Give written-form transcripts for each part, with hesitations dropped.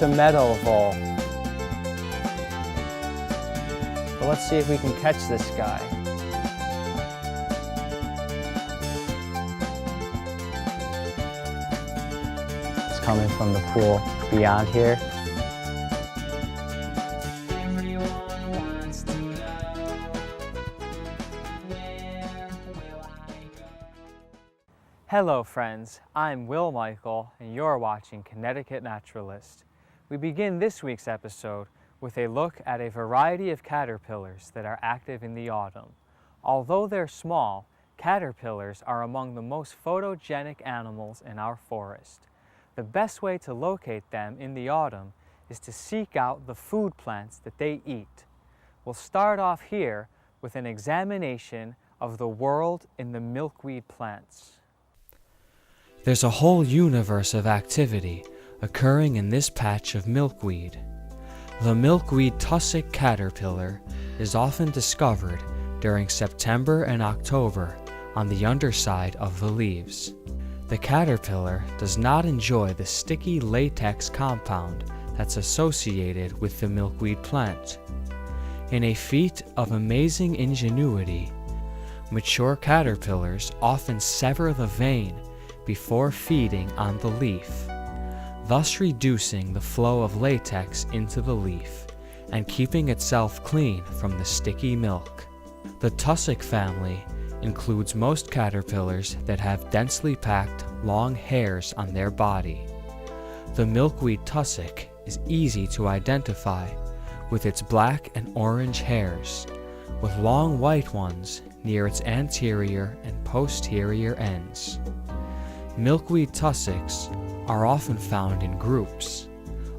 a meadow vole. But let's see if we can catch this guy. It's coming from the pool beyond here. Hello friends, I'm Will Michael and you're watching Connecticut Naturalist. We begin this week's episode with a look at a variety of caterpillars that are active in the autumn. Although they're small, caterpillars are among the most photogenic animals in our forest. The best way to locate them in the autumn is to seek out the food plants that they eat. We'll start off here with an examination of the world in the milkweed plants. There's a whole universe of activity occurring in this patch of milkweed. The milkweed tussock caterpillar is often discovered during September and October on the underside of the leaves. The caterpillar does not enjoy the sticky latex compound that's associated with the milkweed plant. In a feat of amazing ingenuity, mature caterpillars often sever the vein before feeding on the leaf, thus reducing the flow of latex into the leaf and keeping itself clean from the sticky milk. The tussock family includes most caterpillars that have densely packed long hairs on their body. The milkweed tussock is easy to identify with its black and orange hairs, with long white ones near its anterior and posterior ends. Milkweed tussocks are often found in groups,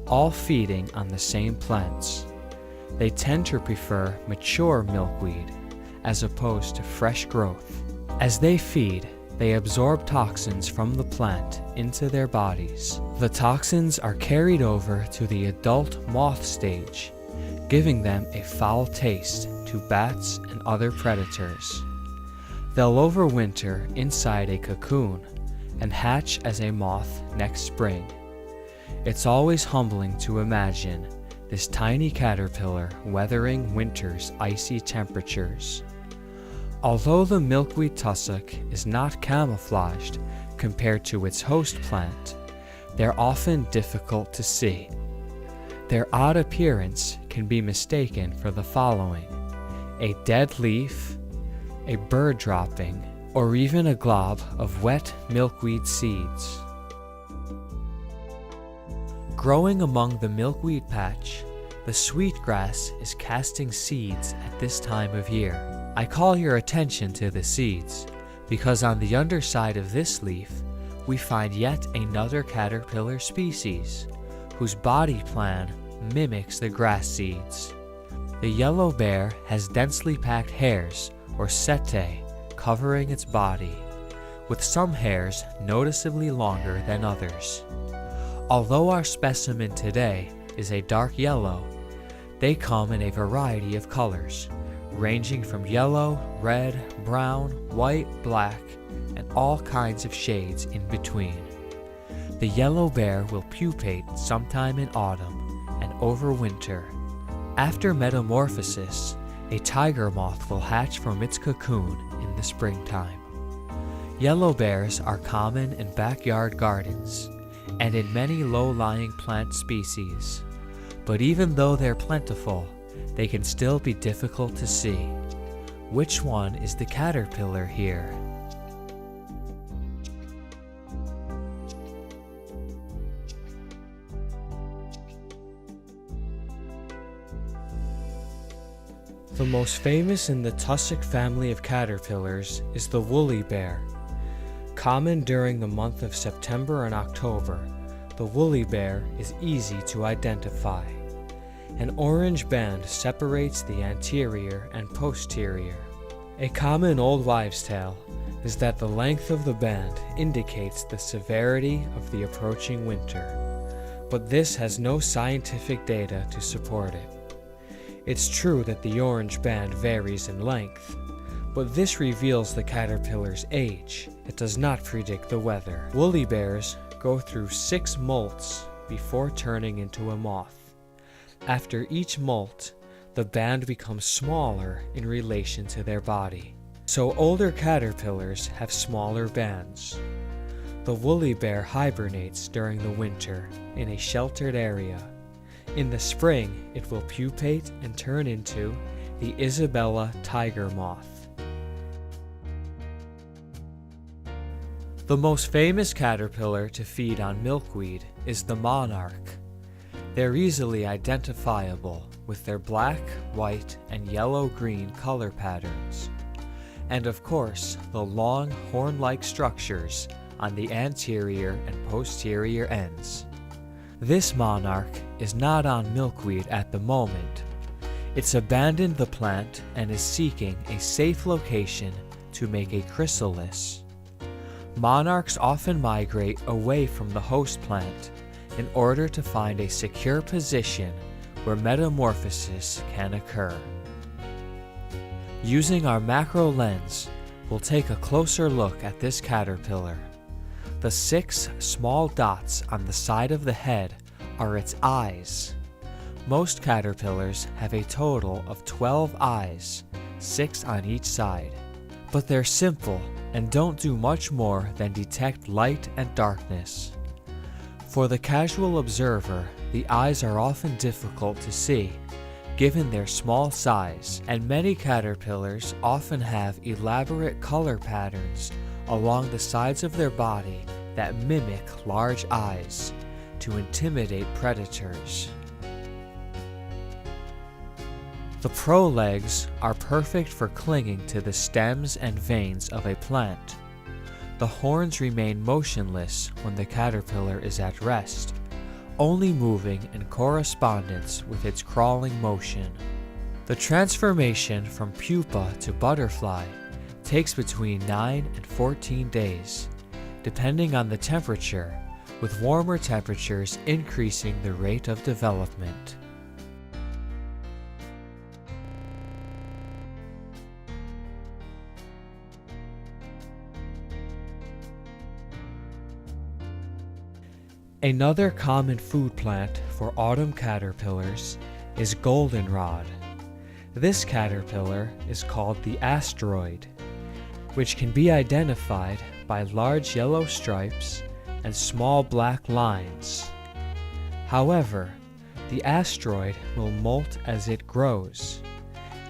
all feeding on the same plants. They tend to prefer mature milkweed as opposed to fresh growth. As they feed, they absorb toxins from the plant into their bodies. The toxins are carried over to the adult moth stage, giving them a foul taste to bats and other predators. They'll overwinter inside a cocoon and hatch as a moth next spring. It's always humbling to imagine this tiny caterpillar weathering winter's icy temperatures. Although the milkweed tussock is not camouflaged compared to its host plant, they're often difficult to see. Their odd appearance can be mistaken for the following: a dead leaf, a bird dropping, or even a glob of wet milkweed seeds. Growing among the milkweed patch, the sweetgrass is casting seeds at this time of year. I call your attention to the seeds because on the underside of this leaf, we find yet another caterpillar species whose body plan mimics the grass seeds. The yellow bear has densely packed hairs, or setae, covering its body, with some hairs noticeably longer than others. Although our specimen today is a dark yellow, they come in a variety of colors, ranging from yellow, red, brown, white, black, and all kinds of shades in between. The yellow bear will pupate sometime in autumn and overwinter. After metamorphosis, a tiger moth will hatch from its cocoon in the springtime. Yellow bears are common in backyard gardens and in many low-lying plant species, but even though they're plentiful, they can still be difficult to see. Which one is the caterpillar here? The most famous in the tussock family of caterpillars is the woolly bear. Common during the month of September and October, the woolly bear is easy to identify. An orange band separates the anterior and posterior. A common old wives' tale is that the length of the band indicates the severity of the approaching winter, but this has no scientific data to support it. It's true that the orange band varies in length, but this reveals the caterpillar's age. It does not predict the weather. Woolly bears go through 6 molts before turning into a moth. After each molt, the band becomes smaller in relation to their body. So older caterpillars have smaller bands. The woolly bear hibernates during the winter in a sheltered area. In the spring, it will pupate and turn into the Isabella tiger moth. The most famous caterpillar to feed on milkweed is the monarch. They're easily identifiable with their black, white, and yellow-green color patterns. And of course, the long horn-like structures on the anterior and posterior ends. This monarch is not on milkweed at the moment. It's abandoned the plant and is seeking a safe location to make a chrysalis. Monarchs often migrate away from the host plant in order to find a secure position where metamorphosis can occur. Using our macro lens, we'll take a closer look at this caterpillar. The 6 small dots on the side of the head are its eyes. Most caterpillars have a total of 12 eyes, 6 on each side. But they're simple and don't do much more than detect light and darkness. For the casual observer, the eyes are often difficult to see, given their small size, and many caterpillars often have elaborate color patterns along the sides of their body that mimic large eyes to intimidate predators. The prolegs are perfect for clinging to the stems and veins of a plant. The horns remain motionless when the caterpillar is at rest, only moving in correspondence with its crawling motion. The transformation from pupa to butterfly takes between 9 and 14 days, depending on the temperature, with warmer temperatures increasing the rate of development. Another common food plant for autumn caterpillars is goldenrod. This caterpillar is called the asteroid, which can be identified by large yellow stripes and small black lines. However, the asteroid will molt as it grows,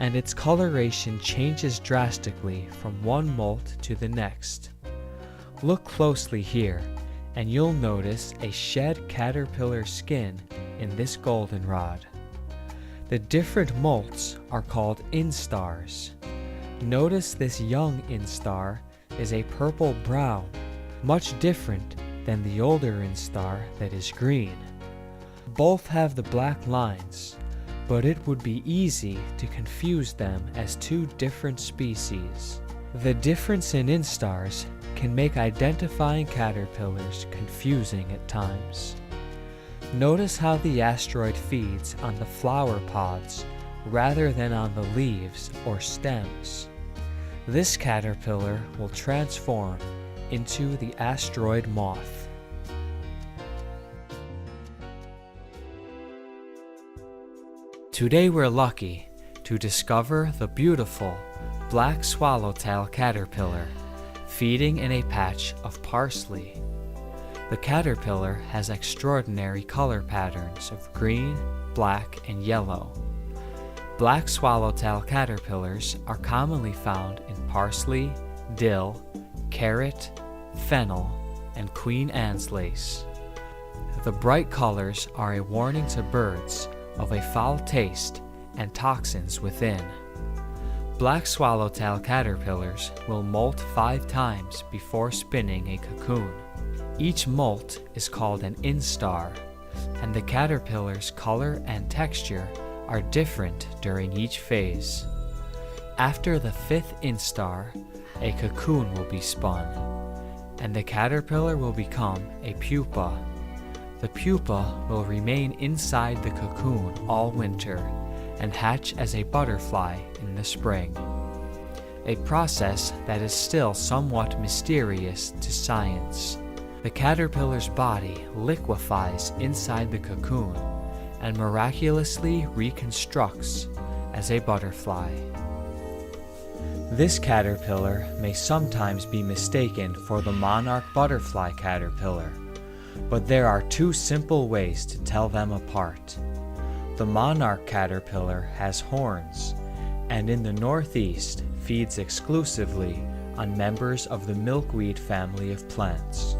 and its coloration changes drastically from one molt to the next. Look closely here, and you'll notice a shed caterpillar skin in this goldenrod. The different molts are called instars. Notice this young instar is a purple-brown, much different than the older instar that is green. Both have the black lines, but it would be easy to confuse them as 2 different species. The difference in instars can make identifying caterpillars confusing at times. Notice how the asteroid feeds on the flower pods rather than on the leaves or stems. This caterpillar will transform into the asteroid moth. Today we're lucky to discover the beautiful black swallowtail caterpillar feeding in a patch of parsley. The caterpillar has extraordinary color patterns of green, black, and yellow. Black swallowtail caterpillars are commonly found in parsley, dill, carrot, fennel, and Queen Anne's lace. The bright colors are a warning to birds of a foul taste and toxins within. Black swallowtail caterpillars will molt 5 times before spinning a cocoon. Each molt is called an instar, and the caterpillar's color and texture are different during each phase. After the 5th instar, a cocoon will be spun, and the caterpillar will become a pupa. The pupa will remain inside the cocoon all winter and hatch as a butterfly in the spring, a process that is still somewhat mysterious to science. The caterpillar's body liquefies inside the cocoon and miraculously reconstructs as a butterfly. This caterpillar may sometimes be mistaken for the monarch butterfly caterpillar, but there are two simple ways to tell them apart. The monarch caterpillar has horns, and in the northeast feeds exclusively on members of the milkweed family of plants.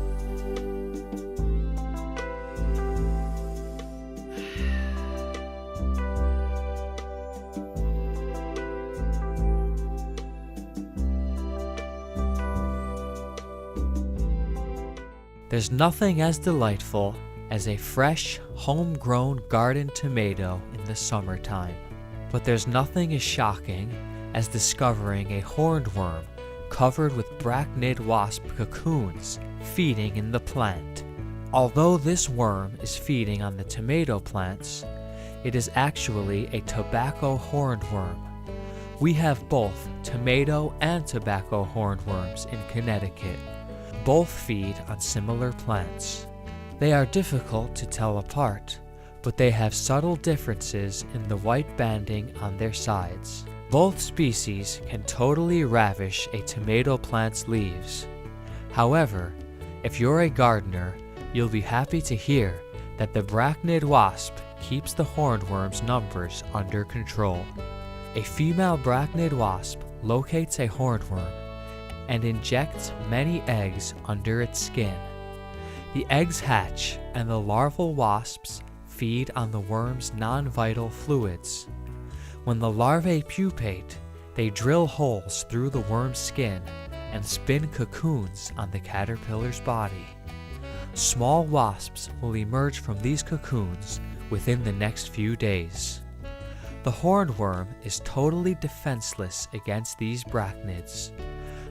There's nothing as delightful as a fresh, homegrown garden tomato in the summertime. But there's nothing as shocking as discovering a horned worm covered with brachnid wasp cocoons feeding in the plant. Although this worm is feeding on the tomato plants, it is actually a tobacco horned worm. We have both tomato and tobacco hornworms in Connecticut. Both feed on similar plants. They are difficult to tell apart, but they have subtle differences in the white banding on their sides. Both species can totally ravish a tomato plant's leaves. However, if you're a gardener, you'll be happy to hear that the brachnid wasp keeps the hornworm's numbers under control. A female brachnid wasp locates a hornworm and injects many eggs under its skin. The eggs hatch and the larval wasps feed on the worm's non-vital fluids. When the larvae pupate, they drill holes through the worm's skin and spin cocoons on the caterpillar's body. Small wasps will emerge from these cocoons within the next few days. The hornworm is totally defenseless against these brachnids.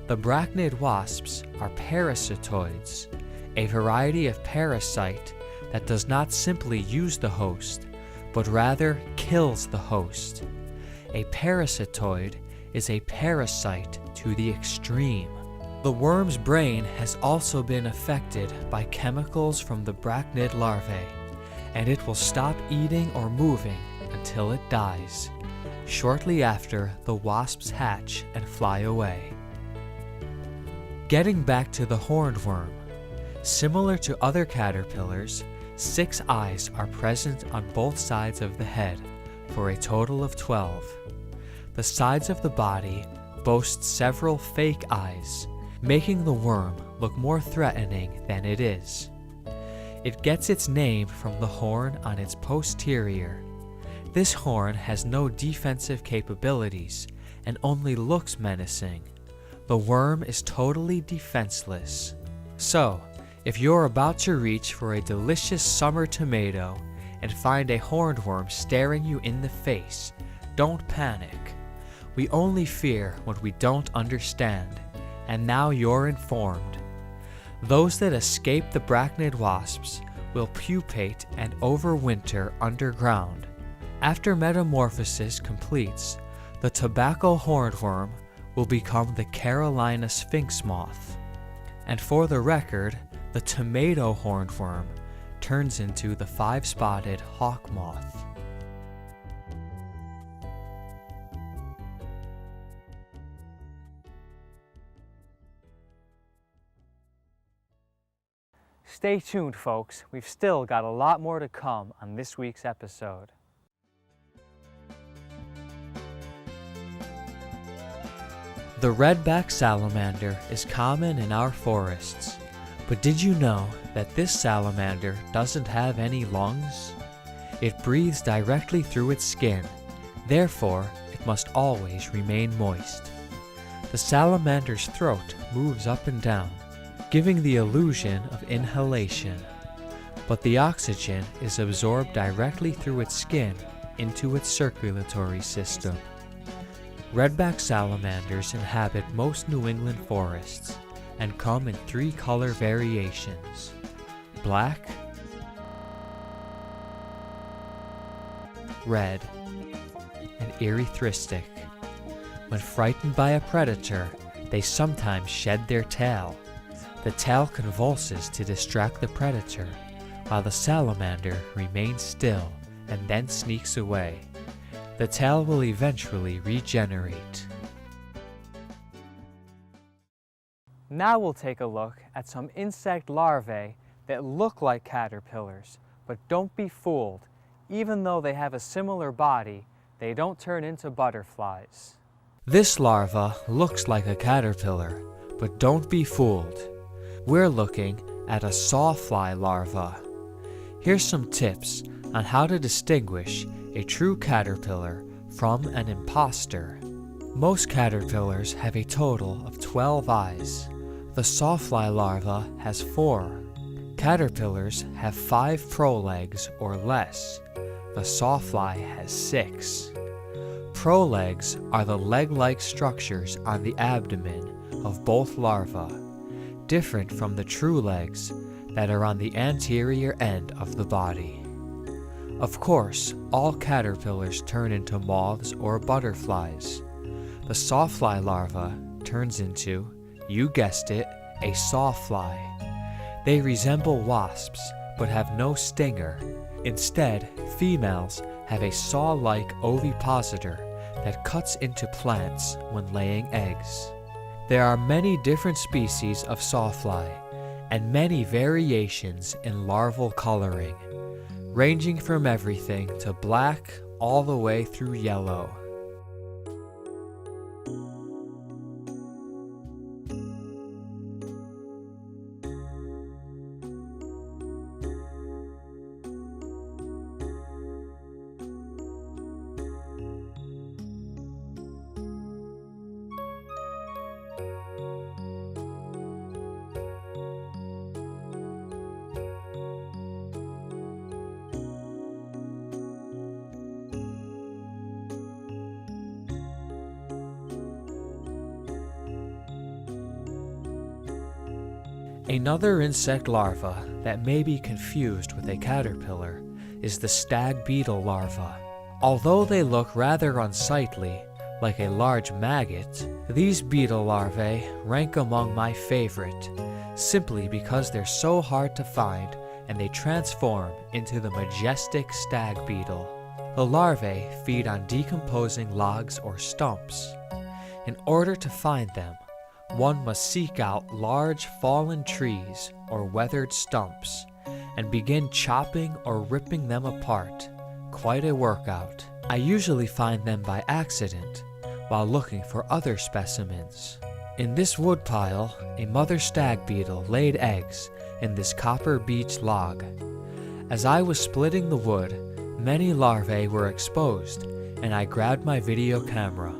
The brachnid wasps are parasitoids, a variety of parasite that does not simply use the host, but rather kills the host. A parasitoid is a parasite to the extreme. The worm's brain has also been affected by chemicals from the brachnid larvae, and it will stop eating or moving until it dies, shortly after the wasps hatch and fly away. Getting back to the hornworm, similar to other caterpillars, 6 eyes are present on both sides of the head, for a total of 12. The sides of the body boast several fake eyes, making the worm look more threatening than it is. It gets its name from the horn on its posterior. This horn has no defensive capabilities and only looks menacing. The worm is totally defenseless. So, if you're about to reach for a delicious summer tomato and find a hornworm staring you in the face, don't panic. We only fear what we don't understand, and now you're informed. Those that escape the brachnid wasps will pupate and overwinter underground. After metamorphosis completes, the tobacco hornworm will become the Carolina sphinx moth. And for the record, the tomato hornworm turns into the 5-spotted hawk moth. Stay tuned, folks. We've still got a lot more to come on this week's episode. The redback salamander is common in our forests, but did you know that this salamander doesn't have any lungs? It breathes directly through its skin, therefore it must always remain moist. The salamander's throat moves up and down, giving the illusion of inhalation, but the oxygen is absorbed directly through its skin into its circulatory system. Redback salamanders inhabit most New England forests and come in 3 color variations: black, red, and erythristic. When frightened by a predator, they sometimes shed their tail. The tail convulses to distract the predator, while the salamander remains still and then sneaks away. The tail will eventually regenerate. Now we'll take a look at some insect larvae that look like caterpillars, but don't be fooled. Even though they have a similar body, they don't turn into butterflies. This larva looks like a caterpillar, but don't be fooled. We're looking at a sawfly larva. Here's some tips on how to distinguish a true caterpillar from an imposter. Most caterpillars have a total of 12 eyes. The sawfly larva has 4. Caterpillars have 5 prolegs or less. The sawfly has 6. Prolegs are the leg-like structures on the abdomen of both larvae, different from the true legs that are on the anterior end of the body. Of course, all caterpillars turn into moths or butterflies. The sawfly larva turns into, you guessed it, a sawfly. They resemble wasps but have no stinger. Instead, females have a saw-like ovipositor that cuts into plants when laying eggs. There are many different species of sawfly and many variations in larval coloring, ranging from everything to black all the way through yellow. Another insect larva that may be confused with a caterpillar is the stag beetle larva. Although they look rather unsightly, like a large maggot, these beetle larvae rank among my favorite, simply because they're so hard to find and they transform into the majestic stag beetle. The larvae feed on decomposing logs or stumps. In order to find them, one must seek out large fallen trees or weathered stumps and begin chopping or ripping them apart. Quite a workout. I usually find them by accident while looking for other specimens. In this woodpile, a mother stag beetle laid eggs in this copper beech log. As I was splitting the wood, many larvae were exposed, and I grabbed my video camera.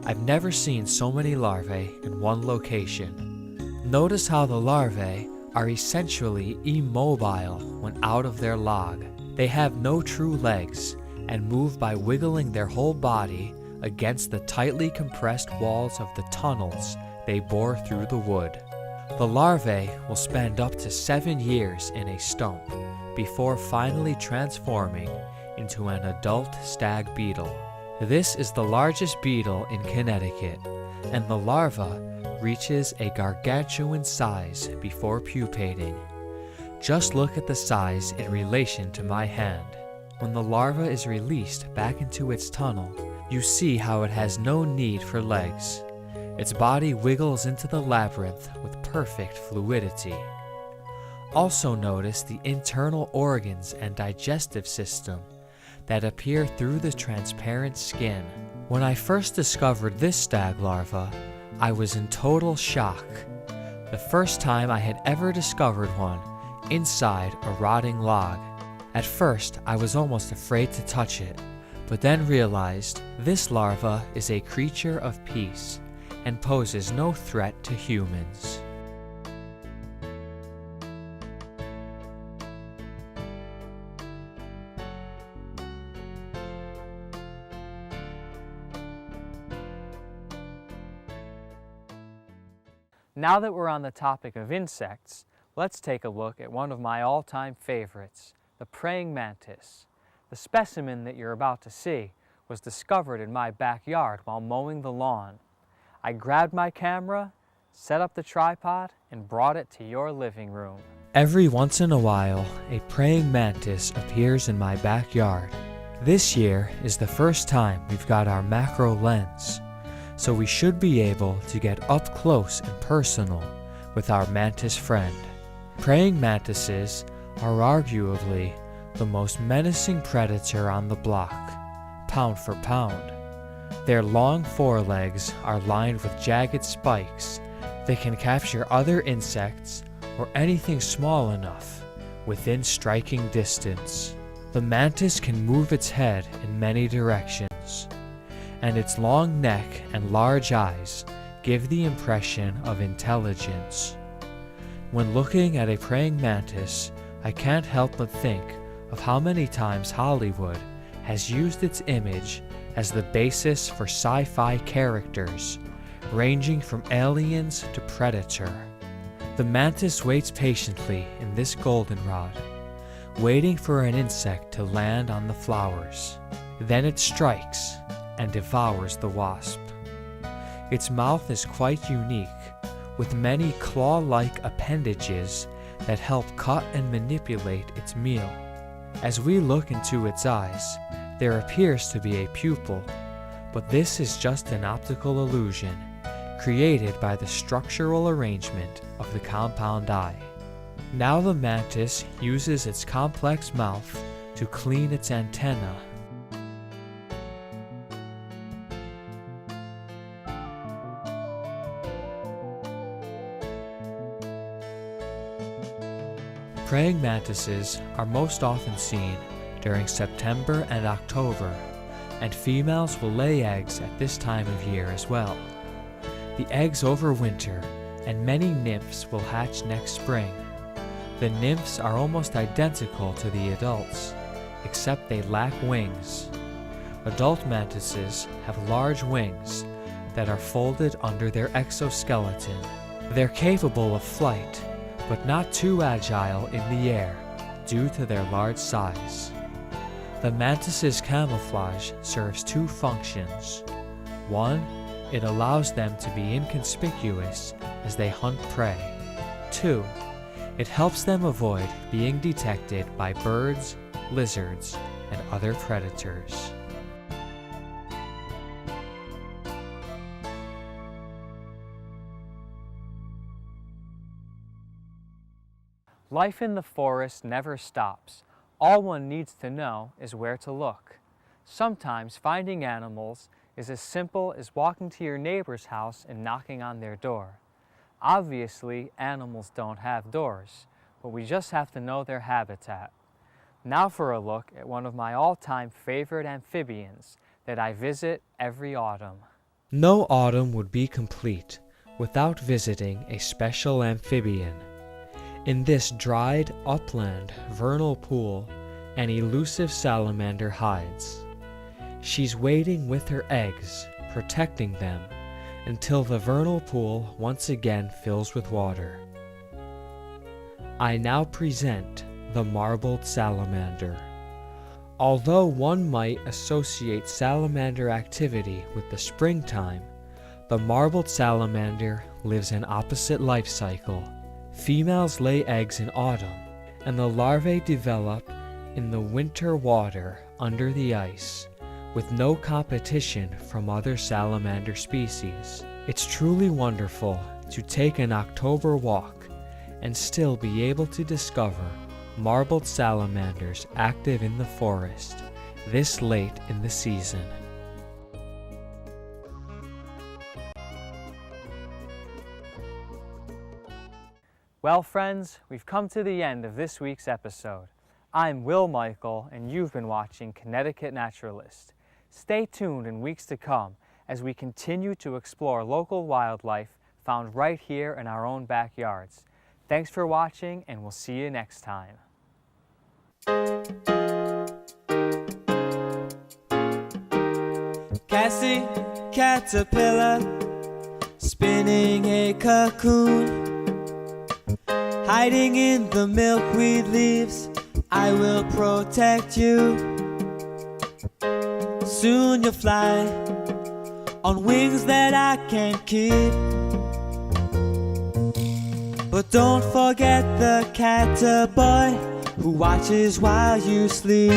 I've never seen so many larvae in one location. Notice how the larvae are essentially immobile when out of their log. They have no true legs and move by wiggling their whole body against the tightly compressed walls of the tunnels they bore through the wood. The larvae will spend up to 7 years in a stump before finally transforming into an adult stag beetle. This is the largest beetle in Connecticut, and the larva reaches a gargantuan size before pupating. Just look at the size in relation to my hand. When the larva is released back into its tunnel, you see how it has no need for legs. Its body wiggles into the labyrinth with perfect fluidity. Also notice the internal organs and digestive system that appear through the transparent skin. When I first discovered this stag larva, I was in total shock. The first time I had ever discovered one inside a rotting log. At first, I was almost afraid to touch it, but then realized this larva is a creature of peace and poses no threat to humans. Now that we're on the topic of insects, let's take a look at one of my all-time favorites, the praying mantis. The specimen that you're about to see was discovered in my backyard while mowing the lawn. I grabbed my camera, set up the tripod, and brought it to your living room. Every once in a while, a praying mantis appears in my backyard. This year is the first time we've got our macro lens, so we should be able to get up close and personal with our mantis friend. Praying mantises are arguably the most menacing predator on the block, pound for pound. Their long forelegs are lined with jagged spikes that can capture other insects or anything small enough within striking distance. The mantis can move its head in many directions, and its long neck and large eyes give the impression of intelligence. When looking at a praying mantis, I can't help but think of how many times Hollywood has used its image as the basis for sci-fi characters, ranging from aliens to Predator. The mantis waits patiently in this goldenrod, waiting for an insect to land on the flowers. Then it strikes and devours the wasp. Its mouth is quite unique, with many claw-like appendages that help cut and manipulate its meal. As we look into its eyes, there appears to be a pupil, but this is just an optical illusion created by the structural arrangement of the compound eye. Now the mantis uses its complex mouth to clean its antenna. Praying mantises are most often seen during September and October, and females will lay eggs at this time of year as well. The eggs overwinter, and many nymphs will hatch next spring. The nymphs are almost identical to the adults, except they lack wings. Adult mantises have large wings that are folded under their exoskeleton. They're capable of flight, but not too agile in the air due to their large size. The mantis's camouflage serves two functions. One, it allows them to be inconspicuous as they hunt prey. Two, it helps them avoid being detected by birds, lizards, and other predators. Life in the forest never stops. All one needs to know is where to look. Sometimes finding animals is as simple as walking to your neighbor's house and knocking on their door. Obviously, animals don't have doors, but we just have to know their habitat. Now for a look at one of my all-time favorite amphibians that I visit every autumn. No autumn would be complete without visiting a special amphibian. In this dried upland vernal pool, an elusive salamander hides. She's waiting with her eggs, protecting them, until the vernal pool once again fills with water. I now present the marbled salamander. Although one might associate salamander activity with the springtime, the marbled salamander lives an opposite life cycle. Females lay eggs in autumn, and the larvae develop in the winter water under the ice, with no competition from other salamander species. It's truly wonderful to take an October walk and still be able to discover marbled salamanders active in the forest this late in the season. Well, friends, we've come to the end of this week's episode. I'm Will Michael, and you've been watching Connecticut Naturalist. Stay tuned in weeks to come as we continue to explore local wildlife found right here in our own backyards. Thanks for watching, and we'll see you next time. Cassie, caterpillar, spinning a cocoon. Hiding in the milkweed leaves, I will protect you. Soon you'll fly on wings that I can't keep. But don't forget the caterpillar who watches while you sleep.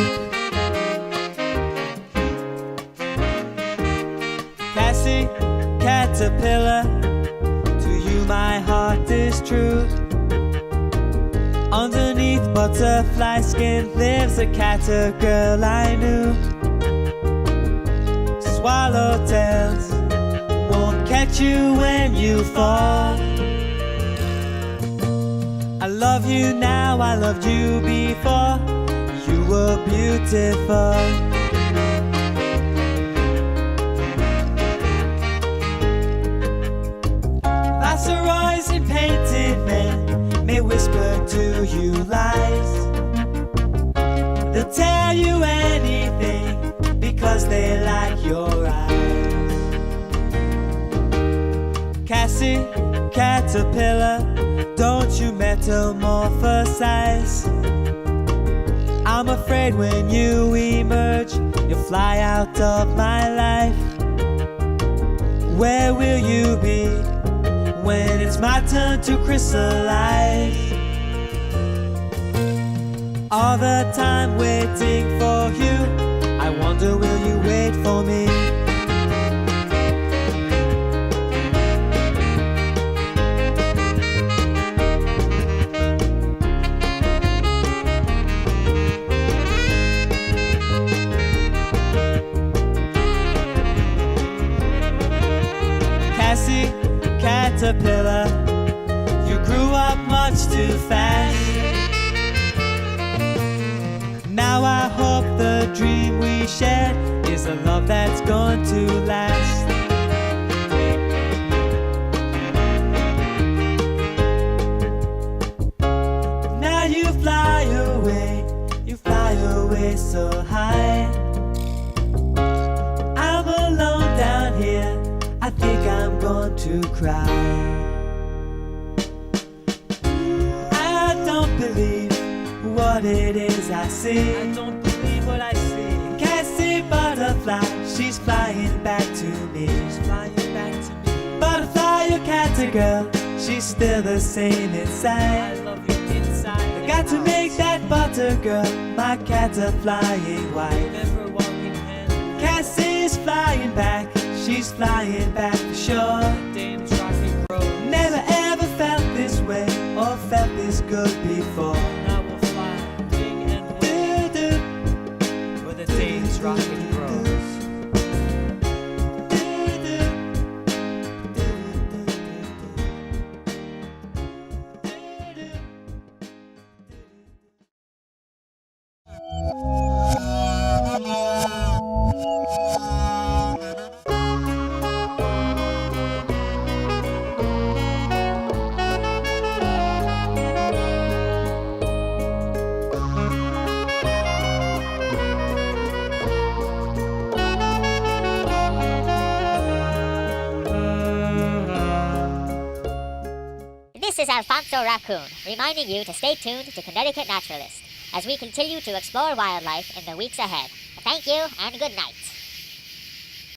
Cassie, caterpillar, to you my heart is true. Underneath butterfly skin lives a catergirl I knew. Swallowtails won't catch you when you fall. I love you now, I loved you before. You were beautiful. Viceroys and painted men may whisper to you lies. They'll tell you anything because they like your eyes. Cassie, caterpillar, don't you metamorphosize. I'm afraid when you emerge, you'll fly out of my life. Where will you be when it's my turn to crystallize? All the time waiting for you, I wonder will you wait for me? Cassie, caterpillar, you grew up much too fast. Now I hope the dream we shared is a love that's going to last. Now you fly away so high. I'm alone down here, I think I'm going to cry. I don't believe what it is I see. I don't believe what I see. Cassie butterfly, she's flying back to me. She's flying back to me. Butterfly, your catergirl, she's still the same inside. I love you inside. I got to make that butter girl my caterflying wife. Never walking hand. Cassie's flying back, she's flying back for sure. Dame's rocking road. Never ever felt this way or felt this good before. Now we'll fly wing and wing where the Dame's rocking grows. This is Alfonso Raccoon, reminding you to stay tuned to Connecticut Naturalist as we continue to explore wildlife in the weeks ahead. Thank you and good night.